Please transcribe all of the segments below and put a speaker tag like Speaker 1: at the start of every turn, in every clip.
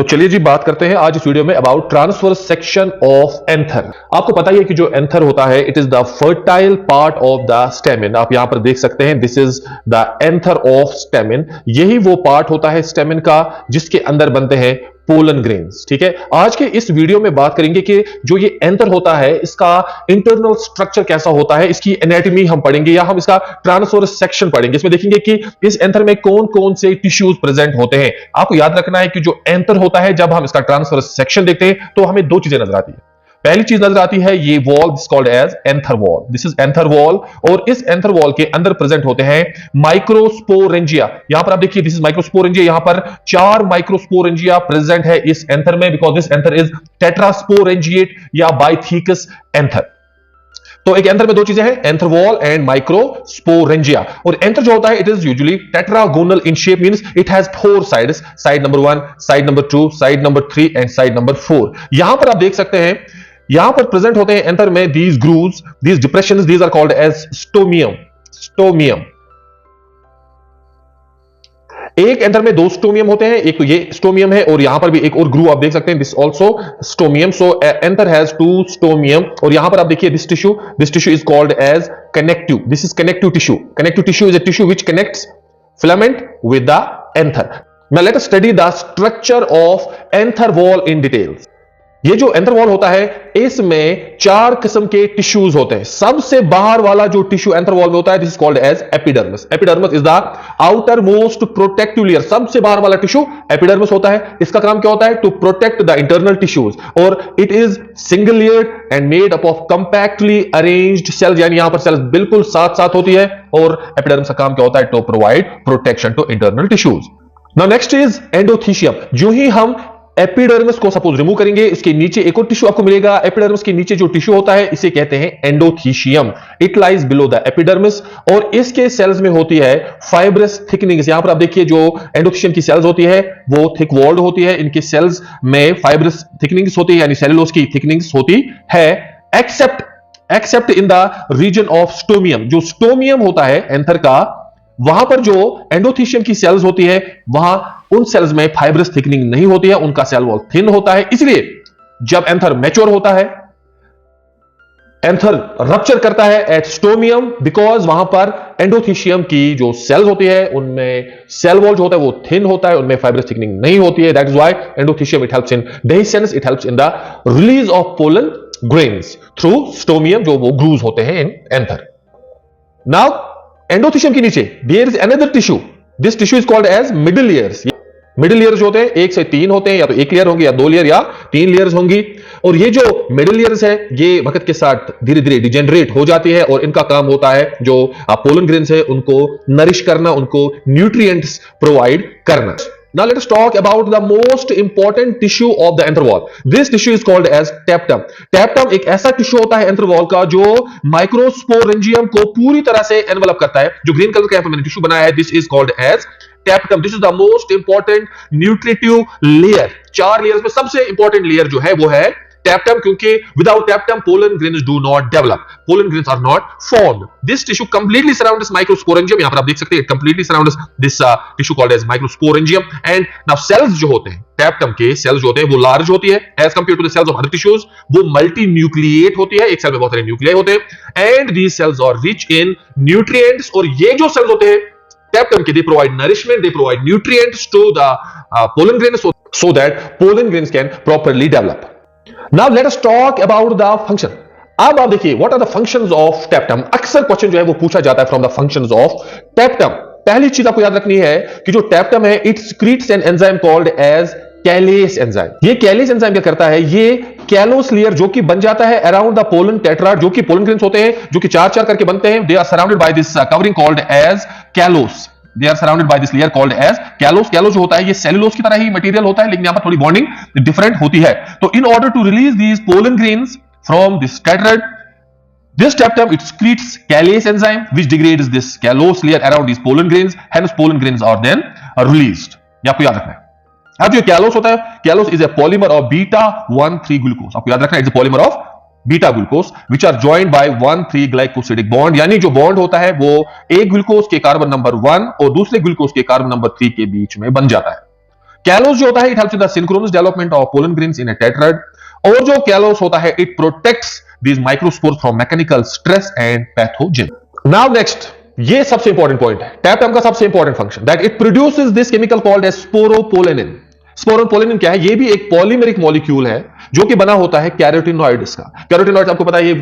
Speaker 1: तो चलिए जी बात करते हैं आज इस वीडियो में about transfer section of anther. आपको पता ही है कि जो एंथर होता है it is the fertile part of the stamen. आप यहां पर देख सकते हैं this is the anther of stamen. यही वो पार्ट होता है स्टेमिन का जिसके अंदर बनते हैं पोलन ग्रेन्स। ठीक है, आज के इस वीडियो में बात करेंगे कि जो ये एंथर होता है इसका इंटरनल स्ट्रक्चर कैसा होता है, इसकी एनाटॉमी हम पढ़ेंगे या हम इसका ट्रांसफर सेक्शन पढ़ेंगे। इसमें देखेंगे कि इस एंथर में कौन कौन से टिश्यूज प्रेजेंट होते हैं। आपको याद रखना है कि जो एंथर होता है जब हम इसका ट्रांसफर सेक्शन देखते हैं तो हमें दो चीजें नजर आती है। पहली चीज नजर आती है ये wall, this called as anther wall. This is anther wall और इस एंथर वॉल के अंदर प्रेजेंट होते हैं माइक्रोस्पोरेंजिया। यहां पर आप देखिए दिस इज माइक्रोस्पोरेंजिया। यहां पर 4 माइक्रोस्पोरेंजिया प्रेजेंट है इस एंथर में because this anther is tetrasporangiate या बाइथिकस एंथर। तो एक एंथर में दो चीजें हैं, एंथर वॉल एंड माइक्रोस्पोरेंजिया। और एंथर जो होता है it is usually tetragonal in shape, means it has 4 sides, side number 1, side number 2, side number 3 and side number 4। यहां पर आप देख सकते हैं यहां पर प्रेजेंट होते हैं एंथर में these grooves, these depressions, these are called as stomium. Stomium. एक एंथर में 2 स्टोमियम होते हैं, एक तो ये स्टोमियम है और यहां पर भी एक और ग्रूव आप देख सकते हैं, this also stomium. So anther has 2 stomium और यहां पर आप देखिए this tissue is called as connective. This is connective tissue. Connective tissue is a tissue which connects filament with the anther. Now let us study the structure of anther wall in details. ये जो anther wall होता है इसमें 4 किस्म के tissues होते हैं। सबसे बाहर वाला जो टिश्यू एंथर वॉल में होता है this is called as epidermis. Epidermis is the outer most protective layer. सबसे बाहर वाला टिश्यू एपिडर्मिस होता है। इसका काम क्या होता है? To protect the internal tissues और it is single layered and made up of compactly arranged cells, यानी यहां पर सेल्स बिल्कुल साथ साथ होती है और एपिडर्मिस का काम क्या होता है? To provide protection to internal tissues. Now next is endothecium. जो ही हम एपिडर्मिस को सपोज रिमूव करेंगे इसके नीचे एक और टिश्यू आपको मिलेगा। एपिडर्मिस के नीचे जो टिश्यू होता है इसे कहते हैं endothecium. It lies below the epidermis और इसके सेल्स में होती है फाइब्रस थिकनिंग्स। यहां पर आप देखिए जो एंडोथीशियम की सेल्स होती है वो थिक वॉल्ड होती है। इनके सेल्स में फाइब्रस थिकनिंग्स होती है यानी सेलुलोज की थिकनिंग्स होती है, except in the region of stomium. जो स्टोमियम होता है एंथर का, वहां पर जो एंडोथीशियम की सेल्स होती है वहां उन सेल्स में फाइब्रस थिकनिंग नहीं होती है, उनका सेल वॉल थिन होता है। इसलिए जब एंथर मैच्योर होता है एंथर रप्चर करता है एट स्टोमियम बिकॉज वहां पर एंडोथीशियम की जो सेल्स होती है उनमें सेल वॉल जो होता है वो थिन होता है, उनमें फाइब्रस थिकनिंग नहीं होती है। That is why endothecium it helps in dehiscence, it helps in the release of pollen grains through stomium जो वो ग्रूव्स होते हैं इन एंथर। नाउ एंडोथीशियम के नीचे there is another tissue. This tissue is called as middle layers. Middle layers होते हैं 1 से 3 होते हैं, या तो 1 लेयर होंगी या 2 लेयर या 3 लेयर्स होंगी। और ये जो मिडिल लेयर्स है ये वक्त के साथ धीरे धीरे डिजेनरेट हो जाती है और इनका काम होता है जो पोलन ग्रेन्स है उनको नरिश करना, उनको न्यूट्रिएंट्स प्रोवाइड करना। Now let us talk about the most important tissue of the anther wall. This tissue is called as tapetum. Tapetum एक ऐसा टिश्यू होता है anther wall का जो माइक्रोस्पोरेंजियम को पूरी तरह से एनवेलप करता है। जो ग्रीन कलर का यहाँ पर मैंने टिश्यू बनाया है this is called as tapetum. This is the most important nutritive layer. 4 layers में सबसे इंपॉर्टेंट लेयर जो है वो है tapetum, क्योंकि without tapetum pollen grains do not develop, pollen grains are not formed. This tissue completely surrounds microsporangium. यहां पर आप देख सकते हैं it completely surrounds this tissue called as microsporangium. And now cells जो होते हैं tapetum के cells जो होते हैं वो large होती है as compared to the cells of other tissues. वो multinucleate होती है, एक सेल में बहुत सारे न्यूक्लियाई होते हैं and these cells are rich in nutrients. और ये जो cells होते हैं tapetum के they provide nourishment, they provide nutrients to the pollen grains so that pollen grains can properly develop. Now let us talk about the function. अब आप देखिए what are the functions of tapetum. अक्सर question जो है वो पूछा जाता है from the functions of tapetum. पहली चीज आपको याद रखनी है कि जो tapetum है it secretes an enzyme called as callase enzyme. ये कैलेस एंजाइम क्या करता है? ये कैलोस लेयर जो कि बन जाता है अराउंड द पोलन टेट्राड, जो कि पोलन ग्रेन्स होते हैं जो कि 4-4 करके बनते हैं। They are surrounded by this covering called as callose. They are surrounded by this layer called as callus. Callus जो होता है ये सेलुलोज की तरह ही मटेरियल होता है लेकिन यहां पर थोड़ी बॉन्डिंग डिफरेंट होती है। तो in order to release these pollen grains from this tetrad, this tapetum it secretes callase enzyme which degrades this callus layer around these pollen grains. Hence pollen grains are then released. ये आपको याद रखना है। अब जो callus होता है, callus is a polymer of beta 1,3 glucose. आपको याद रखना है it's a polymer of beta glucose which are joined by 1,3 glycosidic bond, यानी जो बॉन्ड होता है वो एक ग्लूकोज के कार्बन नंबर 1 और दूसरे ग्लूकोज के कार्बन नंबर 3 के बीच में बन जाता है। कैलोस जो होता है it helps in the synchronous development of pollen grains in a tetrad, और जो कैलोस होता है it protects these microspores from mechanical stress and pathogen. Now next, ये सबसे इंपॉर्टेंट पॉइंट है, टैप्टम का सबसे important function, that it produces this chemical called as sporopollenin. Sporopollenin क्या है? ये भी एक पॉलीमेरिक मॉलिक्यूल है जो कि बना होता है कैरोटीनॉइड्स का। कैरोटीनॉइड्स आपको पता है ये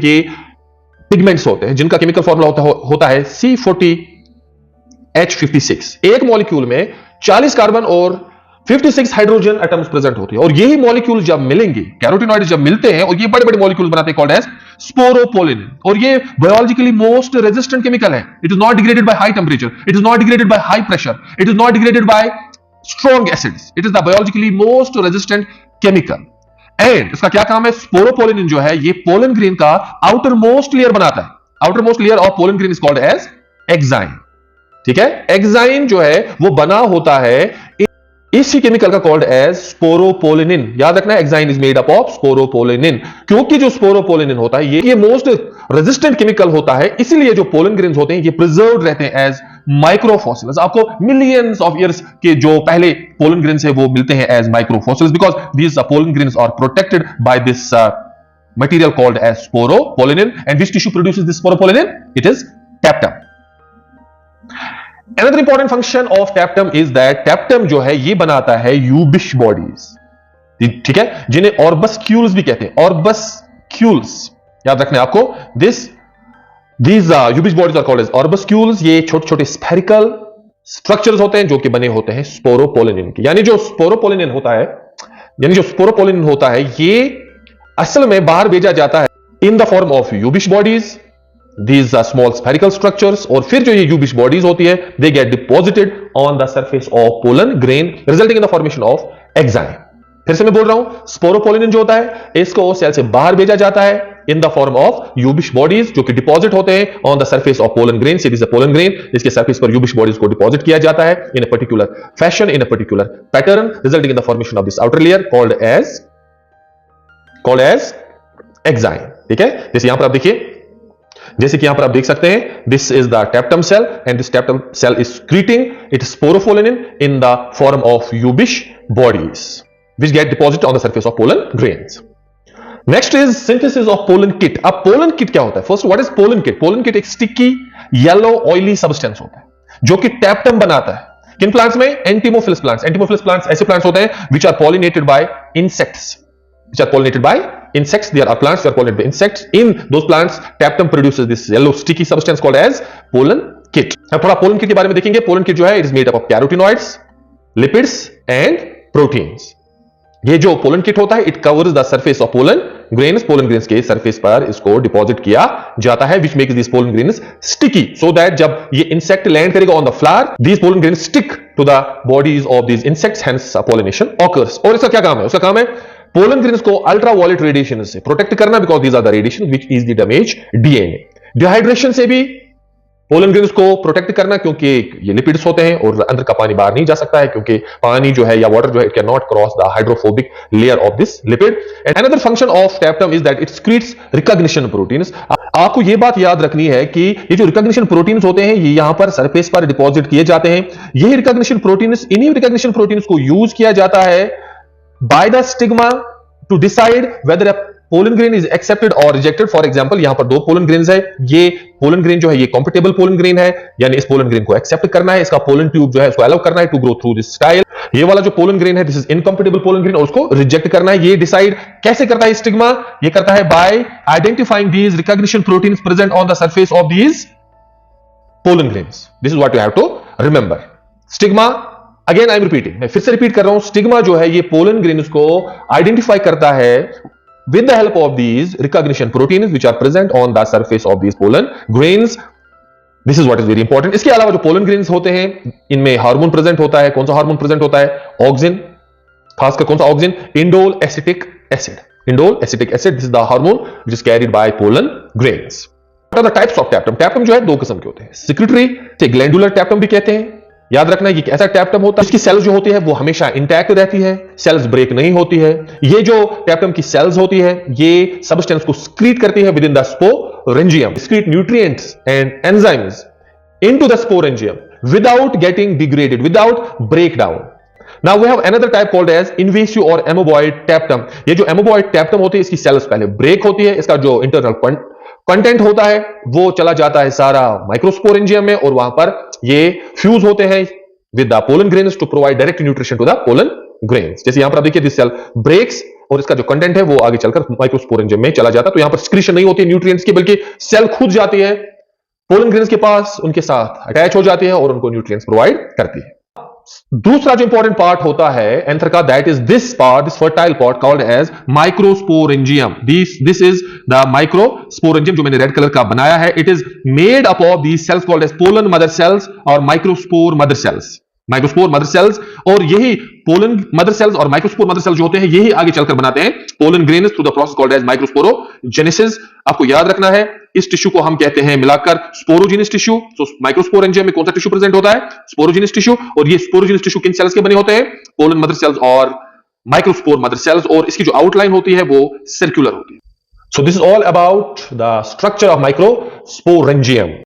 Speaker 1: पिगमेंट्स होते हैं जिनका केमिकल फॉर्मूला होता है C40H56। एक मॉलिक्यूल में 40 कार्बन और 56 हाइड्रोजन एटम्स प्रेजेंट होते हैं, और यही मॉलिक्यूल जब मिलेंगे, कैरोटीनॉइड्स जब मिलते हैं और ये बड़े बड़े मॉलिक्यूल बनाते हैं कॉल्ड एज स्पोरोपोलेनिन, और ये बायोलॉजिकली मोस्ट रेजिस्टेंट केमिकल है। It is not degraded by high temperature, it is not degraded by high pressure, it is not degraded by strong acids, it is the biologically most resistant chemical. And इसका क्या काम है? Sporopollenin जो है ये pollen grain का outer most layer बनाता है। Outer most layer of pollen grain is called as exine. ठीक है, एक्साइन जो है वो बना होता है इसी केमिकल का कॉल्ड एज स्पोरोपोलेनिन। याद रखना, exine is made up of sporopollenin, क्योंकि जो स्पोरोपोलेनिन होता है ये मोस्ट रेजिस्टेंट केमिकल होता है, इसीलिए जो पोलन ग्रेन्स होते हैं ये प्रिजर्व्ड रहते हैं एज माइक्रोफॉसिल्स। आपको मिलियंस ऑफ ईयर्स के जो पहले पोलन ग्रेन्स है वो मिलते हैं as microfossils, because these pollen grains are protected by this material called as sporopollenin. And which tissue produces this sporopollenin? It is tapetum. Another important function of tapetum is that tapetum जो है ये बनाता है यूबिश bodies, ठीक है, जिन्हें ऑर्बस्क्यूल्स भी कहते हैं। ऑर्बस्क्यूल्स याद रखना है आपको, these Ubisch bodies are called as orbicules. ये छोटे छोटे स्फेरिकल स्ट्रक्चर्स होते हैं जो कि बने होते हैं स्पोरोपोलेनिन के। यानी जो स्पोरोपोलेनिन होता है ये असल में बाहर भेजा जाता है in the form of Ubisch bodies, these are small spherical structures, और फिर जो ये यूबिश बॉडीज होती है they get deposited on the surface of pollen grain resulting in the formation of exine। फिर से मैं बोल रहा हूं, स्पोरोपोलेनिन जो होता है इसको सेल से बाहर भेजा जाता है in the form of Ubisch bodies जो कि डिपॉजिट होते हैं on the surface of pollen grain. This is a pollen grain, इसके सरफेस पर यूबिश बॉडीज को डिपॉजिट किया जाता है in a particular fashion, in a particular pattern, resulting in the formation of this outer layer called as exine. ठीक है, जैसे यहां पर आप देखिए, जैसे कि यहां पर आप देख सकते हैं, this is the tapetum cell and this tapetum cell is secreting it sporopollenin in the form of Ubisch bodies which get deposited on the surface of pollen grains. Next is synthesis of pollen kit. अब pollen kit क्या होता है? First, what is pollen kit? Pollen kit एक sticky yellow oily substance होता है जो कि tapetum बनाता है। किन प्लांट्स में? एंटीमोफिलस प्लांट्स। एंटीमोफिलस प्लांट्स ऐसे प्लांट्स होते हैं which are pollinated by insects. They are plants that are pollinated by insects. In those plants, taptum produces this yellow sticky substance called as pollen kit. अब थोड़ा pollen kit के बारे में देखेंगे। pollen kit जो है it is made up of carotenoids, lipids and proteins. ये जो पोलन किट होता है it covers the surface of pollen grains. Pollen grains के सरफेस पर इसको डिपॉजिट किया जाता है which makes this pollen grains sticky, so that जब ये इंसेक्ट लैंड करेगा on the flower these pollen grains stick to the bodies of these insects, hence pollination occurs. और इसका क्या काम है? उसका काम है पोलन ग्रेन्स को अल्ट्रावायलेट रेडिएशन से प्रोटेक्ट करना, because these are the radiation which is the damage DNA. Dehydration से भी पोलन ग्रेन्स को प्रोटेक्ट करना, क्योंकि ये लिपिड्स होते हैं और अंदर का पानी बाहर नहीं जा सकता है, क्योंकि पानी जो है या वाटर जो है it can not cross the hydrophobic layer of this lipid. And another function of tapetum is that it secretes recognition proteins. आपको ये बात याद रखनी है कि ये जो रिकॉग्निशन प्रोटीन्स होते हैं ये यहां पर सरफेस पर डिपॉजिट किए जाते हैं। यही रिकॉग्निशन प्रोटीन्स, इन्हीं रिकॉग्निशन प्रोटीन्स को यूज किया जाता है by the stigma to decide whether a pollen grain is accepted और रिजेक्टेड। फॉर एग्जांपल यहां पर दो पोलन ग्रेन्स है, ये पोलन ग्रेन जो है ये कॉम्पेटेबल पोलन ग्रेन है, यानी इस पोलन ग्रेन को एक्सेप्ट करना है, इसका पोलन ट्यूब जो है उसको अलाउ करना है to grow through this style. ये वाला जो पोलन ग्रेन है this is incompatible pollen grain और उसको रिजेक्ट करना है। ये डिसाइड कैसे करता है स्टिग्मा? ये करता है by identifying these recognition proteins present on the surface of these pollen grains. This is what you have to remember. Stigma, again I am repeating, मैं फिर से रिपीट कर रहा हूं, स्टिग्मा जो है ये पोलन ग्रेन्स को आइडेंटिफाई करता है with the help of these recognition proteins which are present on the surface of these pollen grains. This is what is very important. इसके अलावा जो pollen grains होते हैं इनमें हार्मोन प्रेजेंट होता है। कौन सा हार्मोन प्रेजेंट होता है? ऑक्सिन, खासकर कौन सा auxin? Indole acetic acid. Indole acetic acid, this is the hormone which is carried by pollen grains. What are the types of tapetum? Tapetum जो है दो किस्म के होते हैं, सिक्रेटरी से ग्लैंडुलर टैप्टम भी कहते हैं। याद रखना ये ऐसा टैप्टम होता है जिसकी सेल्स जो होती है वो हमेशा इंटैक्ट रहती है, सेल्स ब्रेक नहीं होती है। ये जो टैप्टम की सेल्स होती है ये सब्सटेंस को स्क्रीट करती है within the sporangium, secrete nutrients and enzymes into the sporangium without getting degraded, without break down. Now we have another type called as invasive और एमोबॉइड टैप्टम। ये जो एमोबॉइड टैप्टम होती है, इसकी sales पहले break होती है, इसका जो इंटरनल कंटेंट होता है वो चला जाता है सारा माइक्रोस्पोरेंजियम में, और वहां पर ये फ्यूज होते हैं with the pollen grains to provide direct nutrition to the pollen grains. जैसे यहां पर देखिए दिस सेल ब्रेक्स और इसका जो कंटेंट है वो आगे चलकर माइक्रोस्पोरेंजियम में चला जाता है। तो यहां पर सिक्रीशन नहीं होती न्यूट्रिएंट्स की, बल्कि सेल खुद जाती है पोलन ग्रेन्स के पास, उनके साथ अटैच हो जाती है और उनको न्यूट्रिएंट्स प्रोवाइड करती है। दूसरा जो इंपॉर्टेंट पार्ट होता है एंथर का, that is this part, this fertile part called as microsporangium. This is the microsporangium जो मैंने रेड कलर का बनाया है। It is made up of these cells called as pollen mother cells और microspore mother cells. Microspore mother cells, और यही pollen mother cells और microspore mother cells जो होते हैं यही आगे चलकर बनाते हैं pollen grains through the process called as microsporogenesis. आपको याद रखना है इस टिश्यू को हम कहते हैं मिलाकर स्पोरोजेनिस टिश्यू। तो माइक्रोस्पोरेंजियम में कौन सा टिश्यू प्रेजेंट होता है? स्पोरोजेनिस टिश्यू। और ये स्पोरोजेनिस टिश्यू किन सेल्स के बने होते हैं? पोलन मदर सेल्स और माइक्रोस्पोर मदर सेल्स, और इसकी जो आउटलाइन होती है वो सर्कुलर होती है। So this is all about the structure of microsporangium.